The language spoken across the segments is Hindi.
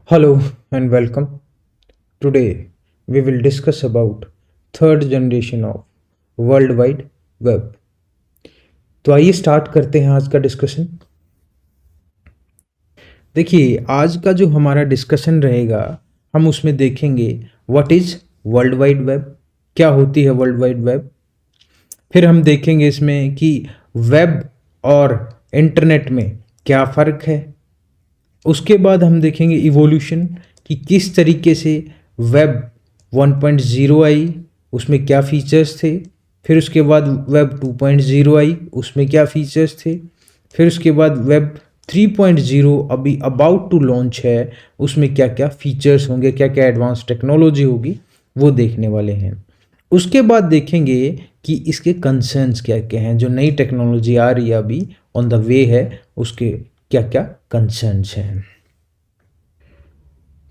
Hello and welcome. Today we will discuss about third generation of World Wide Web. तो आइए स्टार्ट करते हैं आज का डिस्कशन। देखिए आज का जो हमारा डिस्कशन रहेगा हम उसमें देखेंगे what is world wide web, क्या होती है वर्ल्ड वाइड वेब। फिर हम देखेंगे इसमें कि वेब और इंटरनेट में क्या फ़र्क है। उसके बाद हम देखेंगे इवोल्यूशन कि किस तरीके से वेब 1.0 आई, उसमें क्या फीचर्स थे। फिर उसके बाद वेब 2.0 आई, उसमें क्या फीचर्स थे। फिर उसके बाद वेब 3.0 अभी अबाउट टू लॉन्च है, उसमें क्या क्या फीचर्स होंगे, क्या क्या एडवांस टेक्नोलॉजी होगी, वो देखने वाले हैं। उसके बाद देखेंगे कि इसके कंसर्न्स क्या क्या हैं, जो नई टेक्नोलॉजी आ रही है अभी ऑन द वे है, उसके क्या क्या कंसर्न्स हैं।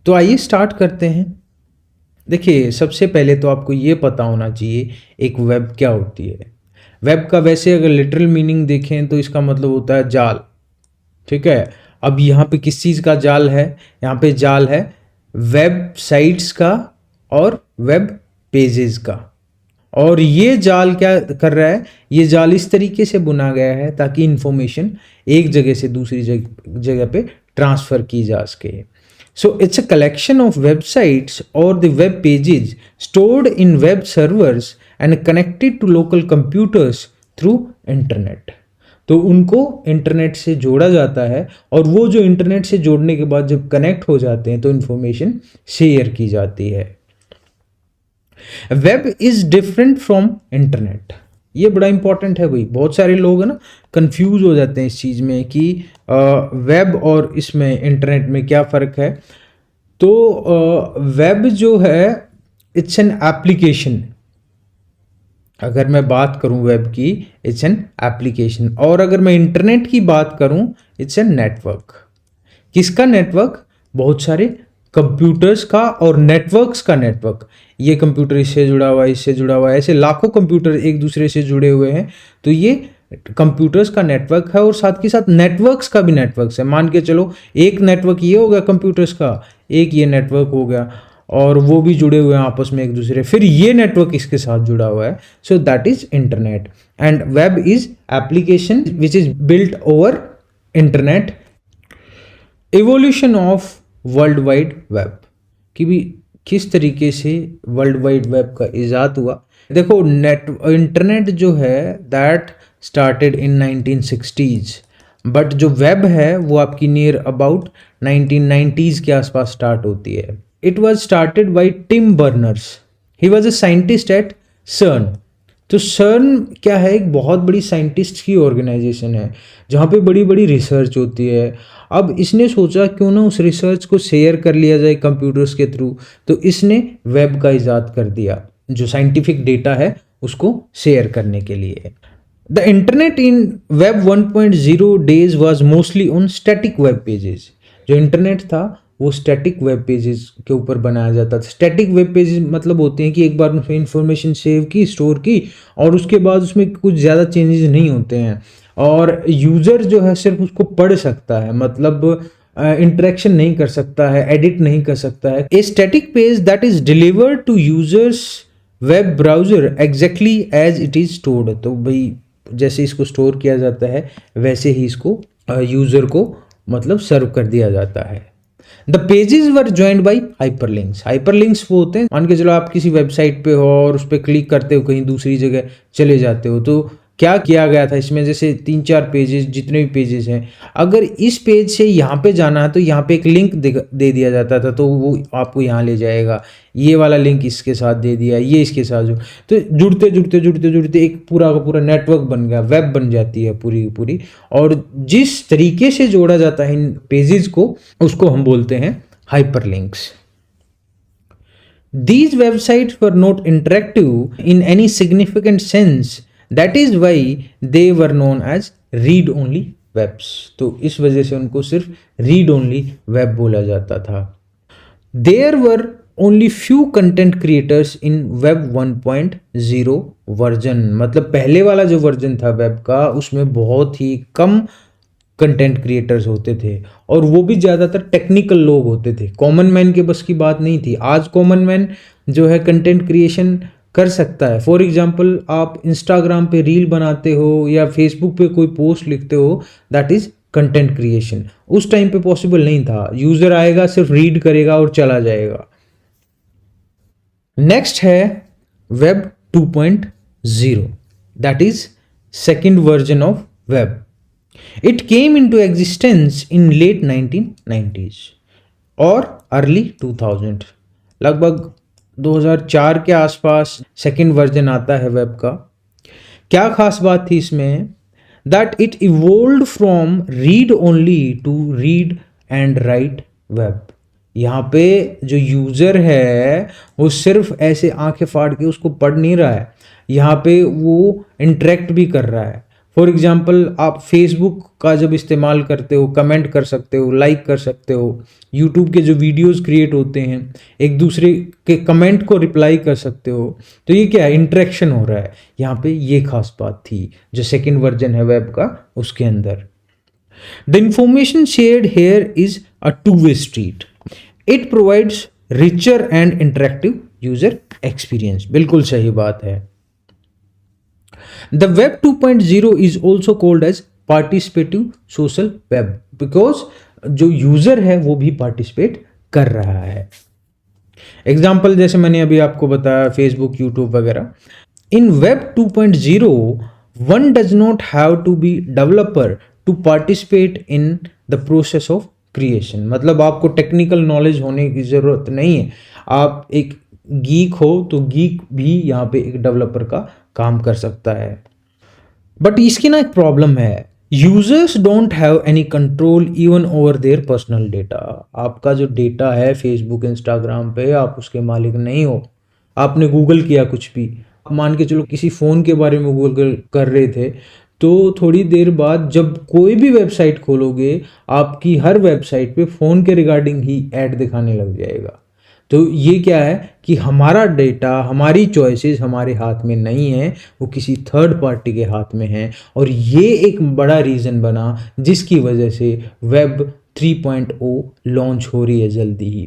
तो आइए स्टार्ट करते हैं। देखिए सबसे पहले तो आपको ये पता होना चाहिए एक वेब क्या होती है। वेब का वैसे अगर लिटरल मीनिंग देखें तो इसका मतलब होता है जाल। ठीक है, अब यहाँ पे किस चीज़ का जाल है? यहाँ पे जाल है वेबसाइट्स का और वेब पेजेस का। और ये जाल क्या कर रहा है? ये जाल इस तरीके से बुना गया है ताकि इंफॉर्मेशन एक जगह से दूसरी जगह पे ट्रांसफ़र की जा सके। So it's a collection of websites or the web pages stored in web servers and connected to local computers through internet. तो उनको इंटरनेट से जोड़ा जाता है और वो जो इंटरनेट से जोड़ने के बाद जब कनेक्ट हो जाते हैं तो इंफॉर्मेशन शेयर की जाती है। Web is different from internet. ये बड़ा इंपॉर्टेंट है भाई, बहुत सारे लोग है ना कंफ्यूज हो जाते हैं इस चीज़ में कि वेब और इसमें इंटरनेट में क्या फ़र्क है। तो वेब जो है इट्स एन एप्लीकेशन। अगर मैं बात करूं वेब की, इट्स एन एप्लीकेशन। और अगर मैं इंटरनेट की बात करूं, इट्स एन नेटवर्क। किसका नेटवर्क? बहुत सारे कंप्यूटर्स का और नेटवर्क्स का नेटवर्क। ये कंप्यूटर इससे जुड़ा हुआ है, इससे जुड़ा हुआ है, ऐसे लाखों कंप्यूटर एक दूसरे से जुड़े हुए हैं। तो ये कंप्यूटर्स का नेटवर्क है और साथ के साथ नेटवर्क्स का भी नेटवर्क्स है। मान के चलो एक नेटवर्क ये हो गया कंप्यूटर्स का, एक ये नेटवर्क हो गया और वो भी जुड़े हुए हैं आपस में एक दूसरे, फिर ये नेटवर्क इसके साथ जुड़ा हुआ है। So that is internet and web is application which is built over internet. Evolution of world wide web कि भी किस तरीके से वर्ल्ड वाइड वेब का इजाद हुआ। देखो इंटरनेट जो है that started in 1960s, but जो वेब है वो आपकी नियर अबाउट 1990s के आसपास स्टार्ट होती है। It was started by Tim Berners. He was a scientist at CERN. तो सर्न क्या है? एक बहुत बड़ी साइंटिस्ट की ऑर्गेनाइजेशन है जहाँ पे बड़ी बड़ी रिसर्च होती है। अब इसने सोचा क्यों ना उस रिसर्च को शेयर कर लिया जाए कंप्यूटर्स के थ्रू, तो इसने वेब का इजाद कर दिया, जो साइंटिफिक डेटा है उसको शेयर करने के लिए। The internet in web 1.0 days was mostly on static web pages. जो इंटरनेट था वो स्टैटिक वेब पेजेस के ऊपर बनाया जाता था। स्टैटिक वेब पेजेस मतलब होते हैं कि एक बार उसमें इंफॉर्मेशन सेव की, स्टोर की और उसके बाद उसमें कुछ ज़्यादा चेंजेस नहीं होते हैं और यूज़र जो है सिर्फ उसको पढ़ सकता है, मतलब इंटरेक्शन नहीं कर सकता है, एडिट नहीं कर सकता है। A static page that is delivered to users web browser exactly as it is stored. तो भाई जैसे इसको स्टोर किया जाता है वैसे ही इसको यूज़र को मतलब सर्व कर दिया जाता है। The pages were joined by hyperlinks. Hyperlinks वो होते हैं, मान के चलो आप किसी वेबसाइट पे हो और उस पर क्लिक करते हो कहीं दूसरी जगह चले जाते हो, तो क्या किया गया था इसमें, जैसे 3-4 पेजेस जितने भी पेजेस हैं, अगर इस पेज से यहाँ पे जाना है तो यहाँ पे एक लिंक दे दिया जाता था, तो वो आपको यहाँ ले जाएगा। ये वाला लिंक इसके साथ दे दिया, ये इसके साथ जो, तो जुड़ते जुड़ते जुड़ते जुड़ते एक पूरा का पूरा नेटवर्क बन गया, वेब बन जाती है पूरी पूरी। और जिस तरीके से जोड़ा जाता है इन पेजेस को उसको हम बोलते हैं hyperlinks. These websites were not interactive in any significant sense. That is why they were known as read only webs. तो इस वजह से उनको सिर्फ read only web बोला जाता था। There were only few content creators in web 1.0 version. मतलब पहले वाला जो वर्जन था वेब का उसमें बहुत ही कम कंटेंट क्रिएटर्स होते थे और वो भी ज़्यादातर टेक्निकल लोग होते थे, कॉमन मैन के बस की बात नहीं थी। आज कॉमन मैन जो है कंटेंट क्रिएशन कर सकता है। फॉर एग्जांपल आप इंस्टाग्राम पे रील बनाते हो या फेसबुक पे कोई पोस्ट लिखते हो, दैट इज़ कंटेंट क्रिएशन। उस टाइम पे पॉसिबल नहीं था, यूज़र आएगा सिर्फ रीड करेगा और चला जाएगा। नेक्स्ट है web 2.0, that is second version of web. It came into existence in late 1990s और अर्ली 2000, लगभग 2004 के आसपास सेकेंड वर्जन आता है वेब का। क्या खास बात थी इसमें? That it evolved from read only to read and write web. यहाँ पे जो यूज़र है वो सिर्फ ऐसे आंखें फाड़ के उसको पढ़ नहीं रहा है, यहाँ पे वो इंटरेक्ट भी कर रहा है। फॉर एग्जाम्पल आप फेसबुक का जब इस्तेमाल करते हो, कमेंट कर सकते हो, लाइक कर सकते हो, यूट्यूब के जो वीडियोस क्रिएट होते हैं एक दूसरे के कमेंट को रिप्लाई कर सकते हो, तो ये क्या है, इंटरेक्शन हो रहा है। यहाँ पे ये खास बात थी जो सेकेंड वर्जन है वेब का, उसके अंदर। The information shared here is a two way street. It provides richer and interactive user experience. बिल्कुल सही बात है। The Web 2.0 is also called as participative social web because जो यूजर है वो भी पार्टिसिपेट कर रहा है। एग्जाम्पल जैसे मैंने अभी आपको बताया फेसबुक, यूट्यूब वगैरह। In web 2.0 one does not have to be developer to participate in the process of creation. मतलब आपको टेक्निकल नॉलेज होने की ज़रूरत नहीं है। आप एक गीक हो तो गीक भी यहाँ पे एक डेवलपर का काम कर सकता है। बट इसकी ना एक प्रॉब्लम है, users don't have any control even over their personal data. आपका जो डेटा है फेसबुक, इंस्टाग्राम पे, आप उसके मालिक नहीं हो। आपने गूगल किया कुछ भी, मान के चलो किसी फ़ोन के बारे में गूगल कर रहे थे, तो थोड़ी देर बाद जब कोई भी वेबसाइट खोलोगे आपकी हर वेबसाइट पे फ़ोन के रिगार्डिंग ही ऐड दिखाने लग जाएगा। तो ये क्या है कि हमारा डेटा, हमारी चॉइसेस हमारे हाथ में नहीं है, वो किसी थर्ड पार्टी के हाथ में है। और ये एक बड़ा रीज़न बना जिसकी वजह से वेब 3.0 लॉन्च हो रही है जल्दी ही।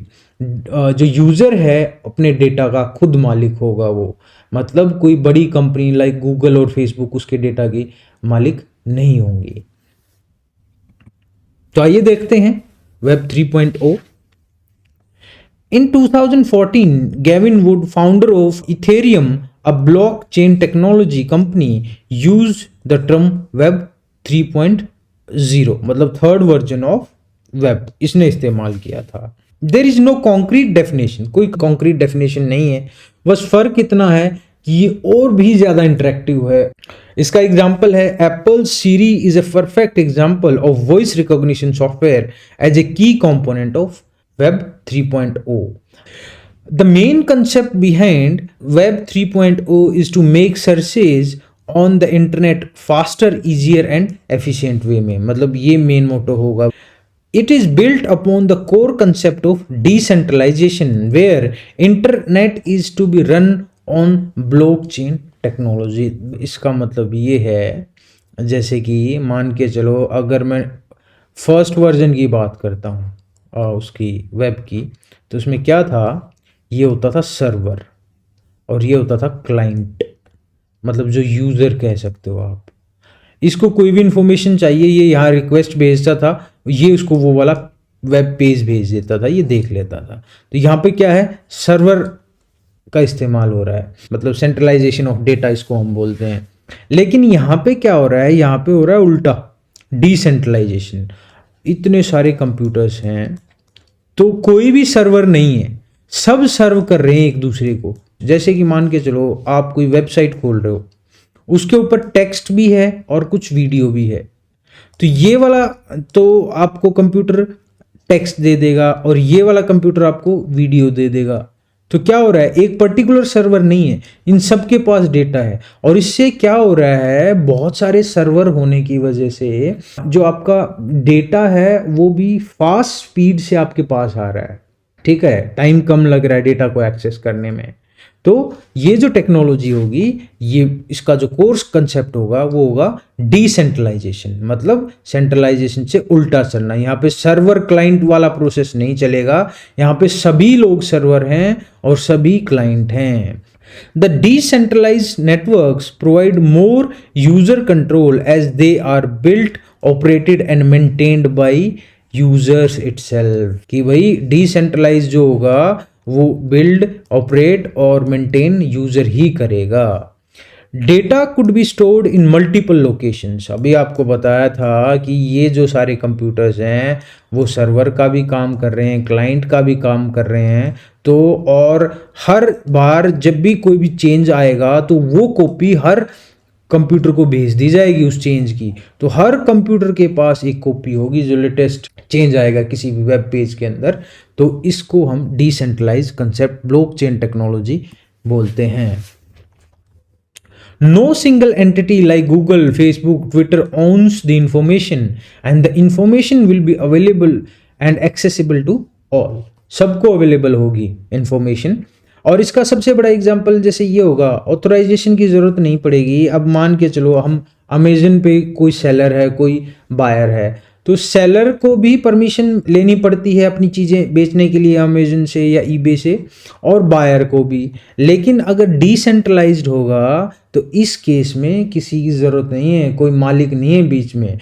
जो यूज़र है अपने डेटा का खुद मालिक होगा वो, मतलब कोई बड़ी कंपनी लाइक गूगल और फेसबुक उसके डेटा की मालिक नहीं होंगी। तो आइए देखते हैं web 3.0। In 2014, Gavin Wood, founder of Ethereum, a blockchain technology company, used the term Web 3.0, मतलब थर्ड वर्जन ऑफ वेब इसने इस्तेमाल किया था। There is no concrete definition, कोई concrete definition नहीं है, बस फर्क इतना है कि ये और भी ज़्यादा इंटरेक्टिव है। इसका एग्जाम्पल है Apple Siri is a perfect example of voice recognition software as a key component of Web 3.0. The main concept behind Web 3.0 is to make searches on the internet faster, easier and efficient way में, मतलब ये मेन मोटो होगा। It is built upon the core concept of decentralization where internet is to be run on blockchain technology। इसका मतलब ये है, जैसे कि मान के चलो अगर मैं फर्स्ट वर्जन की बात करता हूँ उसकी वेब की, तो उसमें क्या था, ये होता था सर्वर और ये होता था क्लाइंट, मतलब जो यूज़र कह सकते हो आप। इसको कोई भी इंफॉर्मेशन चाहिए ये यहाँ रिक्वेस्ट भेजता था, ये उसको वो वाला वेब पेज भेज देता था, ये देख लेता था। तो यहाँ पे क्या है, सर्वर का इस्तेमाल हो रहा है, मतलब सेंट्रलाइजेशन ऑफ डेटा इसको हम बोलते हैं। लेकिन यहाँ पे क्या हो रहा है, यहाँ पे हो रहा है उल्टा, डिसेंट्रलाइजेशन। इतने सारे कंप्यूटर्स हैं तो कोई भी सर्वर नहीं है, सब सर्व कर रहे हैं एक दूसरे को। जैसे कि मान के चलो आप कोई वेबसाइट खोल रहे हो, उसके ऊपर टेक्स्ट भी है और कुछ वीडियो भी है, तो ये वाला तो आपको कंप्यूटर टेक्स्ट दे देगा और ये वाला कंप्यूटर आपको वीडियो दे देगा। तो क्या हो रहा है, एक पर्टिकुलर सर्वर नहीं है, इन सब के पास डेटा है। और इससे क्या हो रहा है, बहुत सारे सर्वर होने की वजह से जो आपका डेटा है वो भी फास्ट स्पीड से आपके पास आ रहा है। ठीक है, टाइम कम लग रहा है डेटा को एक्सेस करने में। तो ये जो टेक्नोलॉजी होगी, ये इसका जो कोर्स कंसेप्ट होगा वो होगा डिसेंट्रलाइजेशन, मतलब सेंट्रलाइजेशन से उल्टा चलना। यहाँ पे सर्वर क्लाइंट वाला प्रोसेस नहीं चलेगा, यहाँ पे सभी लोग सर्वर हैं और सभी क्लाइंट हैं। The decentralized networks provide more user control as they are built, operated and maintained by users itself। कि भाई डिसेंट्रलाइज जो होगा वो बिल्ड, ऑपरेट और मेंटेन यूजर ही करेगा। Data could be stored in multiple locations. अभी आपको बताया था कि ये जो सारे कंप्यूटर्स हैं वो सर्वर का भी काम कर रहे हैं, क्लाइंट का भी काम कर रहे हैं। तो और हर बार जब भी कोई भी चेंज आएगा तो वो कॉपी हर कंप्यूटर को भेज दी जाएगी उस चेंज की। तो हर कंप्यूटर के पास एक कॉपी होगी जो लेटेस्ट चेंज आएगा किसी भी वेब पेज के अंदर। तो इसको हम डिसेंट्रलाइज कंसेप्ट, ब्लॉकचेन टेक्नोलॉजी बोलते हैं। No single entity like Google, Facebook, Twitter owns the information and the information will be available and accessible to all। सबको अवेलेबल होगी इंफॉर्मेशन। और इसका सबसे बड़ा एग्जांपल जैसे ये होगा, ऑथराइजेशन की ज़रूरत नहीं पड़ेगी। अब मान के चलो हम अमेजन पे कोई सेलर है, कोई बायर है, तो सेलर को भी परमिशन लेनी पड़ती है अपनी चीज़ें बेचने के लिए अमेजन से या ईबे से, और बायर को भी। लेकिन अगर डिसेंट्रलाइज्ड होगा तो इस केस में किसी की ज़रूरत नहीं है, कोई मालिक नहीं है बीच में,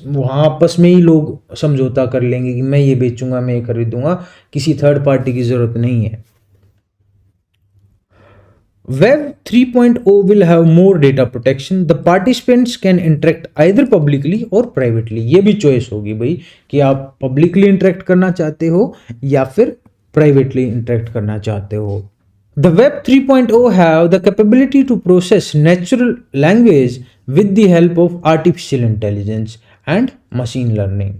वहाँ आपस में ही लोग समझौता कर लेंगे कि मैं ये बेचूंगा, मैं ये खरीदूंगा, किसी थर्ड पार्टी की ज़रूरत नहीं है। Web 3.0 will have more data protection. The participants can interact either publicly or privately। ये भी चॉइस होगी भाई कि आप पब्लिकली इंटरेक्ट करना चाहते हो या फिर प्राइवेटली इंटरेक्ट करना चाहते हो। The Web 3.0 have the capability to process natural language with the help of artificial intelligence and machine learning।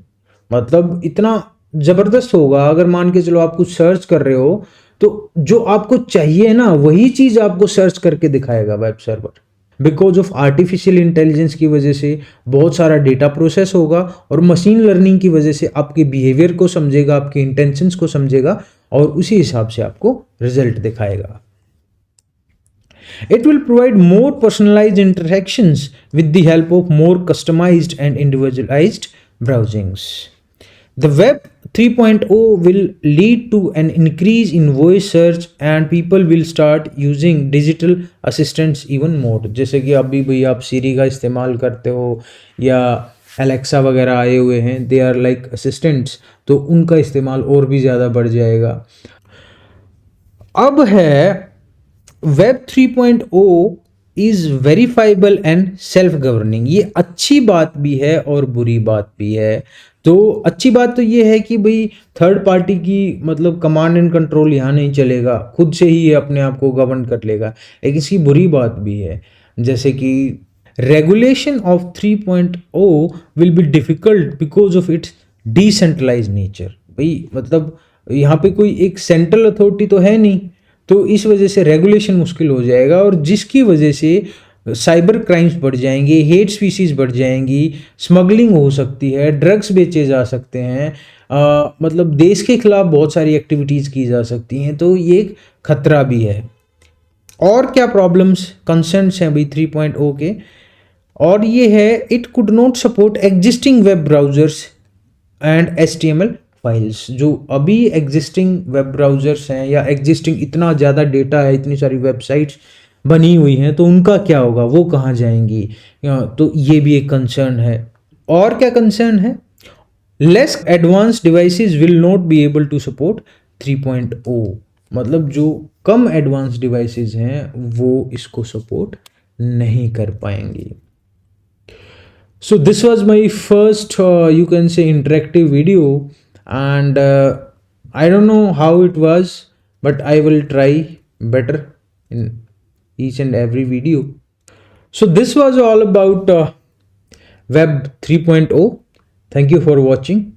मतलब इतना ज़बरदस्त होगा, अगर मान के चलो आप कुछ सर्च कर रहे हो तो जो आपको चाहिए ना वही चीज़ आपको सर्च करके दिखाएगा web server. Because of artificial intelligence की वजह से बहुत सारा डेटा प्रोसेस होगा और मशीन लर्निंग की वजह से आपके बिहेवियर को समझेगा, आपके इंटेंशंस को समझेगा और उसी हिसाब से आपको रिजल्ट दिखाएगा। It will provide more personalized interactions with the help of more customized and individualized browsings। The Web 3.0 will lead to an increase in voice search and people will start using digital assistants even more। जैसे कि अभी भी आप सीरी का इस्तेमाल करते हो या एलेक्सा वगैरह आए हुए हैं, दे आर लाइक असिस्टेंट्स, तो उनका इस्तेमाल और भी ज़्यादा बढ़ जाएगा। अब है Web 3.0 is verifiable and self governing. ये अच्छी बात भी है और बुरी बात भी है। तो अच्छी बात तो ये है कि भाई थर्ड पार्टी की मतलब कमांड एंड कंट्रोल यहाँ नहीं चलेगा, खुद से ही ये अपने आप को गवर्न कर लेगा। लेकिन इसकी बुरी बात भी है, जैसे कि regulation of 3.0 will be difficult because of its decentralize nature. भाई मतलब यहाँ पे कोई एक सेंट्रल अथॉरिटी तो है नहीं, तो इस वजह से रेगुलेशन मुश्किल हो जाएगा और जिसकी वजह से साइबर क्राइम्स बढ़ जाएंगे, हेट स्पीसीज बढ़ जाएंगी, स्मगलिंग हो सकती है, ड्रग्स बेचे जा सकते हैं, मतलब देश के खिलाफ बहुत सारी एक्टिविटीज़ की जा सकती हैं। तो ये एक खतरा भी है। और क्या प्रॉब्लम्स, कंसर्न्स हैं भाई 3.0 के, और ये है it could not support existing web browsers and HTML files. जो अभी एग्जिस्टिंग वेब ब्राउजर्स हैं या एग्जिस्टिंग इतना ज़्यादा डेटा है, इतनी सारी वेबसाइट्स बनी हुई हैं, तो उनका क्या होगा, वो कहाँ जाएंगी, तो ये भी एक कंसर्न है। और क्या कंसर्न है, less advance devices will not be able to support 3.0। मतलब जो कम एडवांस डिवाइसेस हैं वो इसको सपोर्ट नहीं कर पाएंगी। So this was my first you can say interactive video, and I don't know how it was, but I will try better in each and every video. So this was all about Web 3.0. Thank you for watching.